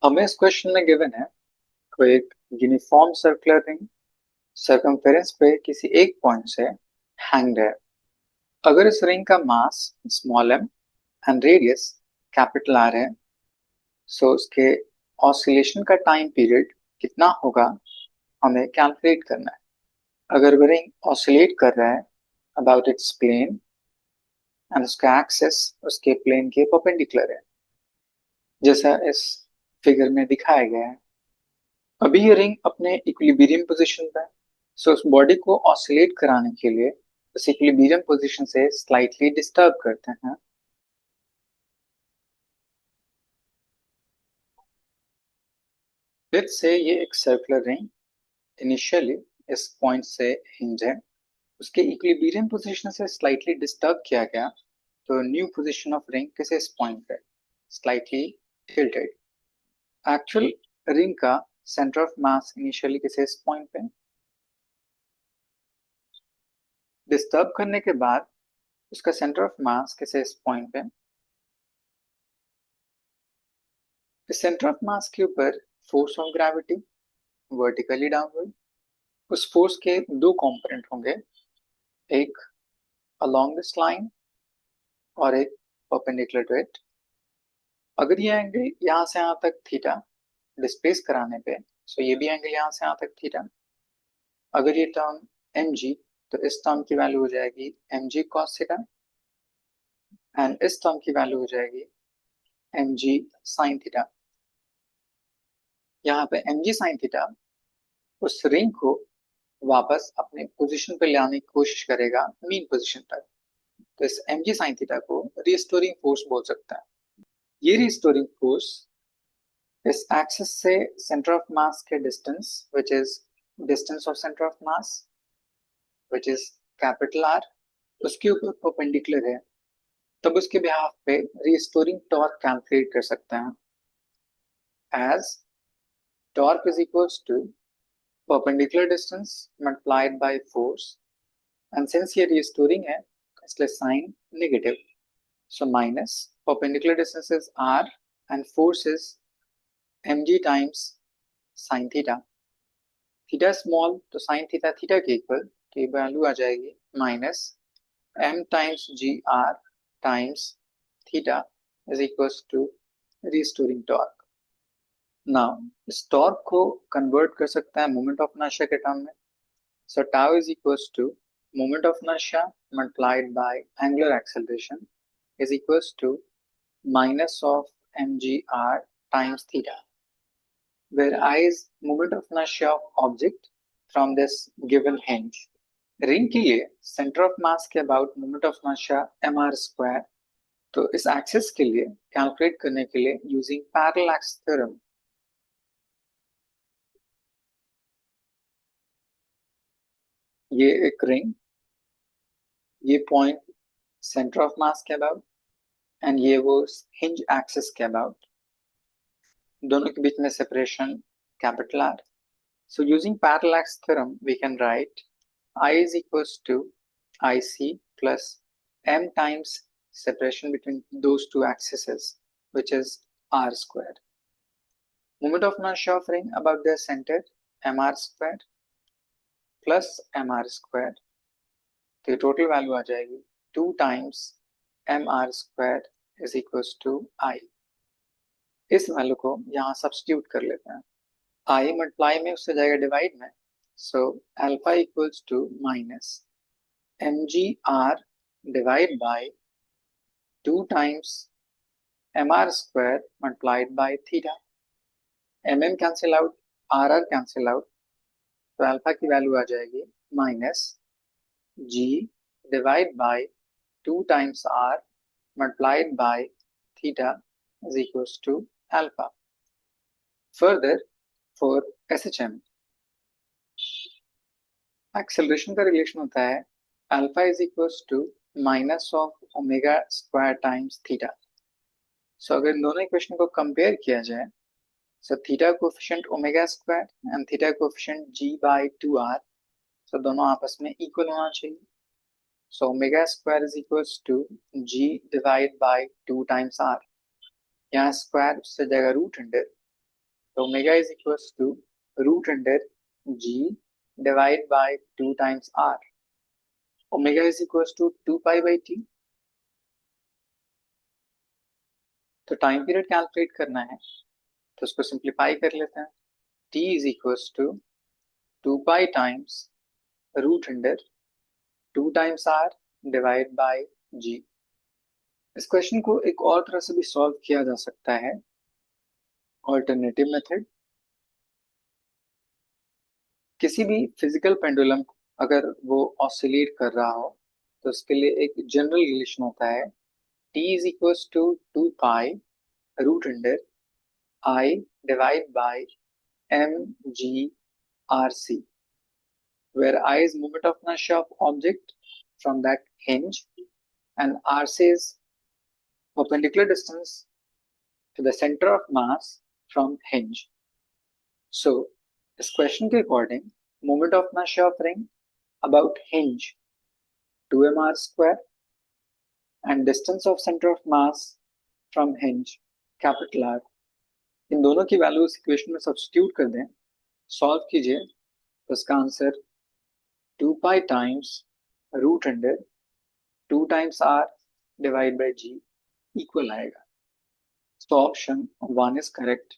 हमें इस क्वेश्चन में गिवन है कोई एक यूनिफॉर्म सर्कुलर रिंग सर्कमफेरेंस पे किसी एक पॉइंट से हैंग्ड है। अगर इस रिंग का mass small M and radius capital R है, सो उसके ऑसिलेशन का टाइम पीरियड कितना होगा हमें कैलकुलेट करना है। अगर वो रिंग ऑसिलेट कर रहा है अबाउट इट्स प्लेन एंड उसका एक्सिस उसके प्लेन के परपेंडिकुलर है, जैसा इस फिगर में दिखाया गया है। अभी ये रिंग अपने इक्विलिब्रियम पोजीशन पे है, सो उस बॉडी को ऑसिलेट कराने के लिए उस इक्विलिब्रियम पोजीशन से स्लाइटली डिस्टर्ब करते हैं। लेट्स से ये एक सर्कुलर रिंग इनिशियली इस पॉइंट से हिंज है, उसके इक्विलिब्रियम पोजीशन से स्लाइटली डिस्टर्ब किया गया, तो न्यू पोजीशन ऑफ रिंग किसे इस पॉइंट पे स्लाइटली टिल्टेड। एक्चुअल रिंग का सेंटर ऑफ मास इनिशियली किसे इस पॉइंट पे डिस्टर्ब करने के बाद उसका सेंटर ऑफ मास किसे इस पॉइंट पे। इस सेंटर ऑफ मास के ऊपर force of gravity vertically downward, उस फोर्स के दो कंपोनेंट होंगे, एक अलोंग दिस लाइन और एक परपेंडिकुलर टू इट। अगर ये एंगल यहाँ से यहाँ तक थीटा डिस्प्लेस कराने पे, सो ये भी एंगल यहाँ से यहाँ तक थीटा। अगर ये टर्म एम जी, तो इस टर्म की वैल्यू हो जाएगी M G cos theta and इस टर्म की वैल्यू हो जाएगी एम जी साइन थीटा। यहाँ पे एम जी साइन थीटा उस रिंग को वापस अपने पोजीशन पे लाने की कोशिश करेगा मीन पोजीशन तक, तो इस एम जी साइन थीटा को रिस्टोरिंग फोर्स बोल सकता है। ये रिस्टोरिंग फोर्स इस एक्सिस से सेंटर ऑफ मास के distance which is distance of centre of mass which is capital R उसके ऊपर परपेंडिकुलर है, तब उसके बिहाफ पे रिस्टोरिंग टॉर्क कैलकुलेट कर सकते हैं as torque is equals to perpendicular distance multiplied by force, and since here restoring है इसलिए sign negative, so minus perpendicular distance is r and force is mg times sin theta। Theta small तो sin theta theta के equal, तो ये value आ जाएगी minus m times G R times theta is equals to restoring torque. Now इस torque को convert कर सकता है मोमेंट ऑफ इनर्शिया के टर्म में। So tau is equals to moment of inertia multiplied by angular acceleration is equals to minus of mgr times theta, where I is moment of inertia of object from this given hinge. Ring के लिए centre of mass के about moment of inertia mr square, तो इस axis के लिए calculate करने के लिए यूजिंग पैरेलल एक्सिस थ्योरम, ये एक रिंग, ये पॉइंट सेंटर ऑफ मास के अबाउट एंड ये वो हिंज एक्सिस के अबाउट, दोनों के बीच में separation capital R. So using parallax theorem, we can write I is equals to IC plus m times separation between those two axes, which is r square. Moment of inertia of ring about their center mr square plus mr square, तो total value आ जाएगी 2 times mr square is equals to I। इस value को यहाँ substitute कर लेते हैं, आई multiply में उससे जाएगा डिवाइड में, so alpha equals to minus M G R divide by 2 times M R square multiplied by theta. M M cancel out, R R cancel out, तो अल्फा की वैल्यू आ जाएगी minus G divide by 2 times R multiplied by theta is equals to alpha. Further for SHM acceleration का relation होता है alpha is equals to minus of omega square times theta. So अगर इन दोनों equation को compare किया जाए, so theta coefficient omega square and theta coefficient G by 2r, so दोनों आपस में इक्वल होना चाहिए। So omega square is equals to G divide by 2 times r, यहाँ स्क्वायर उससे जाएगा रूट अंडर, तो omega is equals to root under G divide by 2 times R. Omega is equals to 2 pi by T. तो time period calculate करना है तो उसको simplify कर लेते हैं. t is equals to 2 pi times root under 2 times R divide by G. इस question को एक और तरह से भी सॉल्व किया जा सकता है, ऑल्टरनेटिव मेथड. किसी भी फिजिकल पेंडुलम अगर वो ऑसिलेट कर रहा हो तो उसके लिए एक जनरल रिलेशन होता है, t is equals to 2 pi root under I divide by mg/c, where I is moment of inertia of object from that hinge and rc is perpendicular distance to the center of mass from hinge. So, इस question के according moment of inertia of ring about hinge 2mr square and distance of center of mass from hinge capital R. इन दोनों की values equation में substitute कर दें, solve कीजिए तो इसका answer 2 pi times root under 2 times R divide by G equal आएगा. So option 1 is correct.